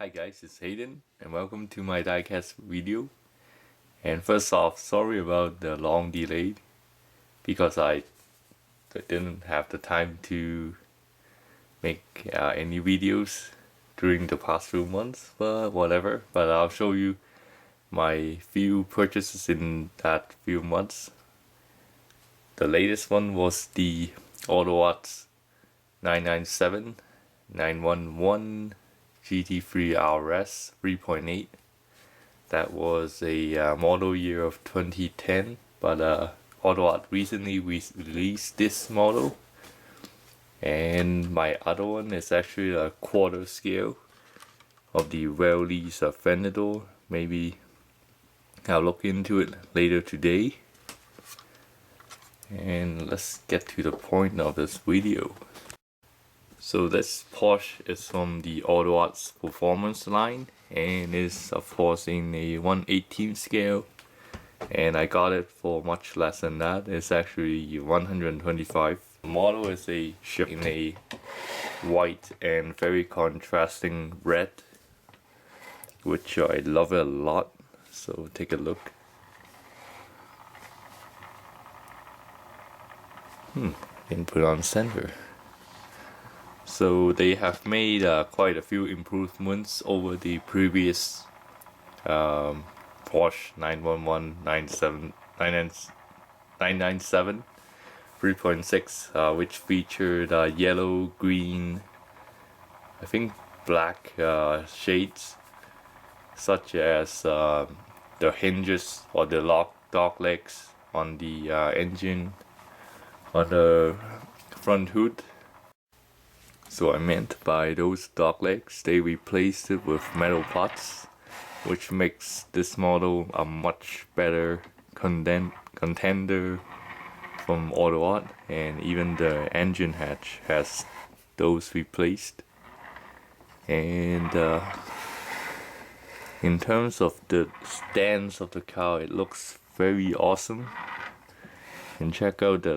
Hi guys, it's Hayden and welcome to my diecast video. And first off, sorry about the long delay because I didn't have the time to make any videos during the past few months, but whatever. But I'll show you my few purchases in that few months. The latest one was the AUTOart 997 911 GT3 RS 3.8. That was a model year of 2010, but AUTOart recently released this model, and my other one is actually a quarter scale of the well-leased Venador. Maybe I'll look into it later today. And let's get to the point of this video. So this Porsche is from the AUTOart's performance line and is of course in a 1/18 scale, and I got it for much less than that. It's actually 125. The model is a ship in a white and very contrasting red, which I love it a lot, so take a look. Input on center. So they have made quite a few improvements over the previous Porsche 911, 997, 3.6, which featured yellow, green, I think black shades, such as the hinges or the dog legs on the engine, on the front hood. So I meant by those dog legs, they replaced it with metal pots, which makes this model a much better contender from AUTOart, and even the engine hatch has those replaced. And in terms of the stance of the car, it looks very awesome. And check out the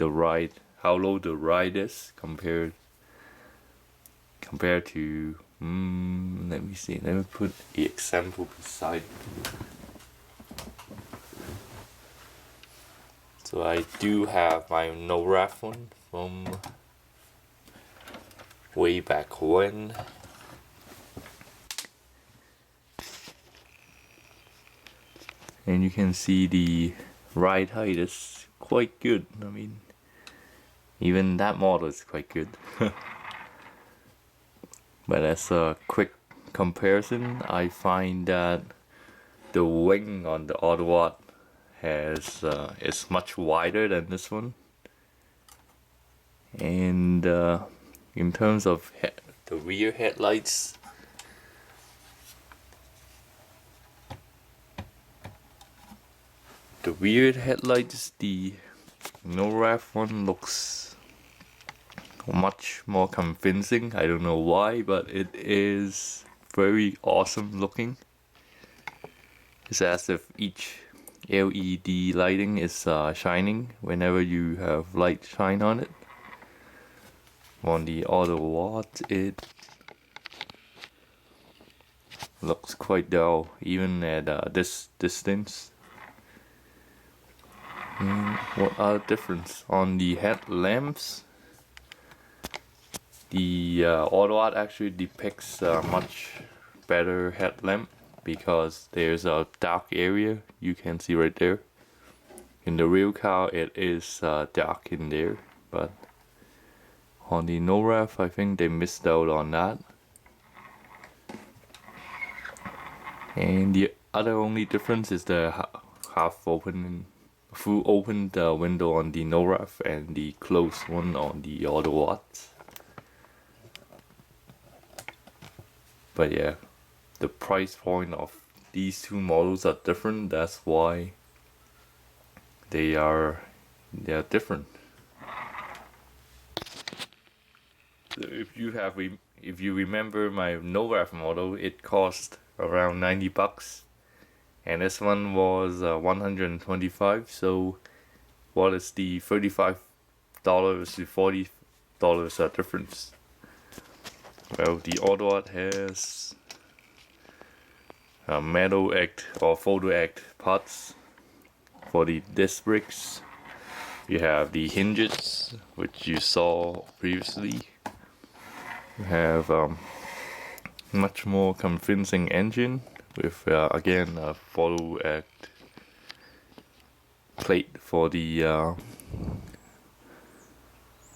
ride, how low the ride is compared to let me see, let me put the example beside. So I do have my no wrap one from way back when. And you can see the ride height is quite good. I mean, even that model is quite good. But as a quick comparison, I find that the wing on the AUTOart is much wider than this one. And in terms of the rear headlights, the no wrap one looks much more convincing. I don't know why, but it is very awesome looking. It's as if each LED lighting is shining whenever you have light shine on it. On the AUTOart, it looks quite dull even at this distance. What are the difference on the headlamps? The AUTOart actually depicts a much better headlamp because there's a dark area you can see right there. In the real car it is dark in there, but on the no wrap I think they missed out on that. And the other only difference is the full opened window on the no wrap and the closed one on the AUTOart. But yeah, the price point of these two models are different. That's why they are different. So if you remember my no wrap model, it cost around 90 bucks, and this one was 125. So what is the $35 to $40 difference? Well, the AUTOart has metal act or photo act parts for the disc brakes. You have the hinges, which you saw previously. You have much more convincing engine with again a photo act plate for the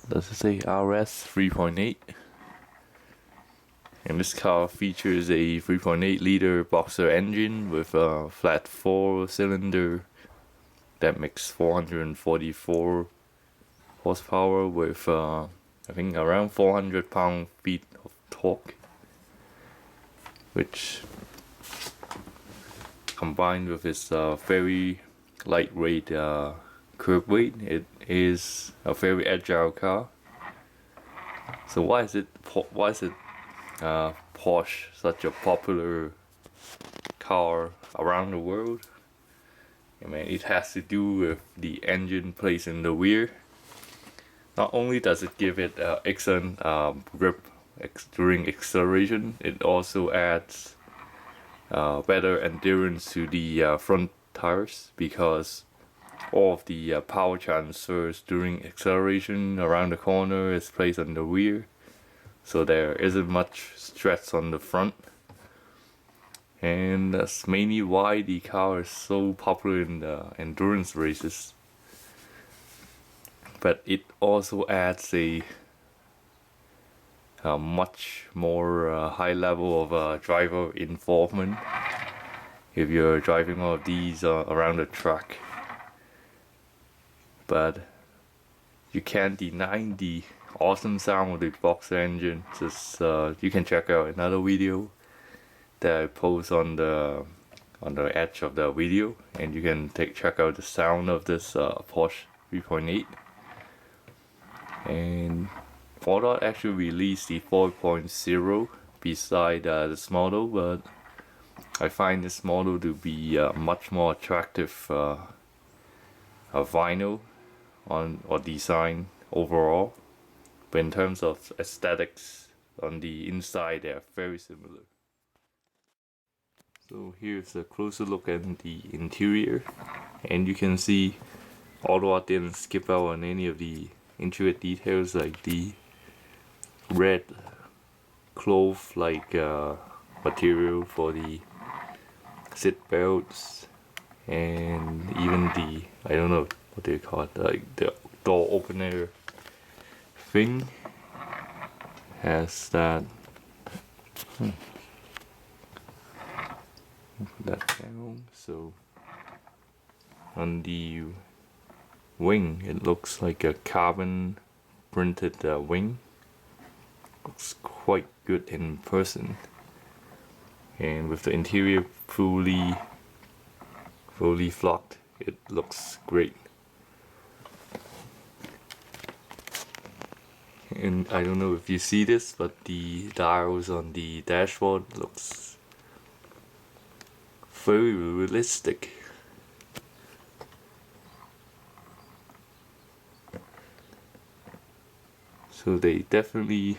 does it say RS 3.8? And this car features a 3.8 liter boxer engine with a flat 4-cylinder that makes 444 horsepower with I think around 400 pound-feet of torque, which combined with its very lightweight curb weight, it is a very agile car. So why is Porsche such a popular car around the world? I mean, it has to do with the engine placed in the rear. Not only does it give it excellent grip during acceleration, it also adds better endurance to the front tires, because all of the power transfers during acceleration around the corner is placed on the rear, so there isn't much stress on the front. And that's mainly why the car is so popular in the endurance races. But it also adds a much more high level of driver involvement if you're driving one of these around the track. But you can't deny the awesome sound of the boxer engine. Just you can check out another video that I post on the edge of the video, and you can check out the sound of this Porsche 3.8. And AUTOart actually released the 4.0 beside this model, but I find this model to be much more attractive vinyl or design overall. But in terms of aesthetics on the inside, they are very similar. So here's a closer look at the interior, and you can see AUTOart didn't skip out on any of the intricate details, like the red cloth like material for the seat belts, and even the, I don't know what they call it, like the door opener thing has that. Put that down. So on the wing, it looks like a carbon printed wing. Looks quite good in person, and with the interior fully flocked, it looks great. And I don't know if you see this, but the dials on the dashboard looks very realistic. So they definitely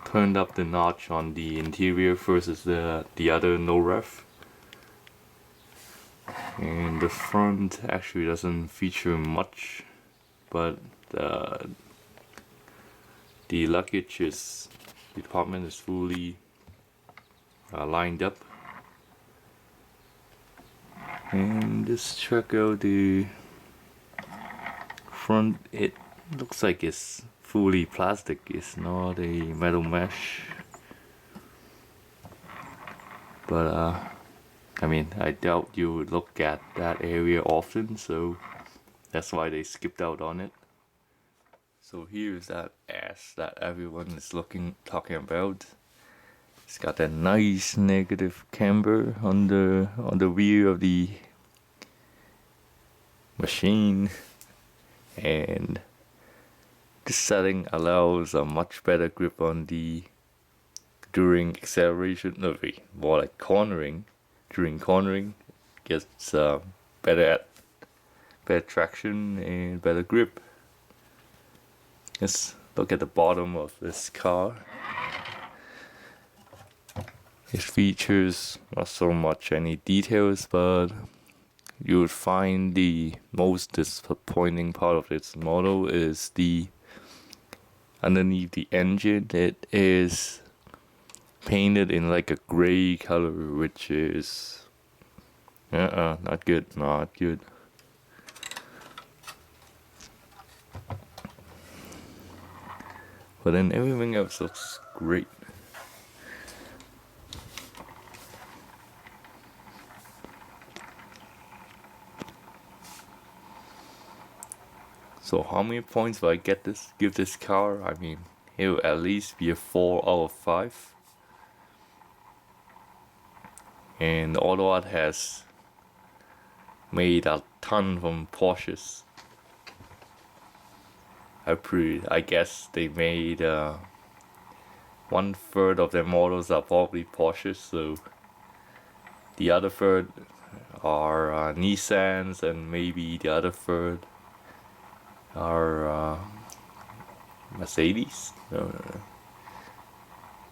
turned up the notch on the interior versus the other no ref. And the front actually doesn't feature much, but the luggage department is fully lined up. And just check out the front. It looks like it's fully plastic, it's not a metal mesh. But I mean, I doubt you would look at that area often, so that's why they skipped out on it. So here's that ass that everyone is talking about. It's got a nice negative camber on the rear of the machine, and this setting allows a much better grip on during acceleration. No, wait, more like cornering. During cornering, gets better traction and better grip. Let's look at the bottom of this car. It features not so much any details, but you would find the most disappointing part of its model is the underneath the engine. It is painted in like a gray color, which is not good, not good. But then everything else looks great. So how many points will I give this car? I mean, it will at least be a 4 out of 5. And AUTOart has made a ton from Porsches. I guess they made 1/3 of their models are probably Porsches, so the other third are Nissans, and maybe the other third are Mercedes. No.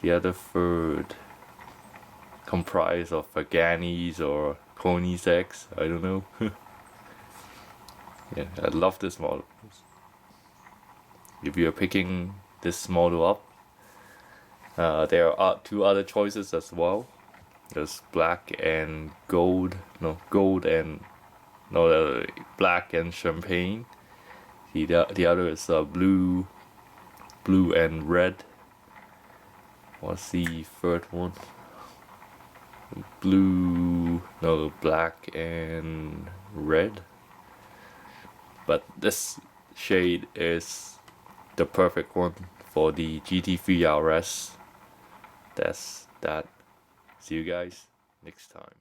The other third comprise of Paganis or Koenigseggs. I don't know. Yeah, I love this model. If you're picking this model up, there are 2 other choices as well. There's black and gold. No, gold and black and champagne. The other is blue and red. What's the third one? Black and red. But this shade is the perfect one for the GT3 RS. That's that. See you guys next time.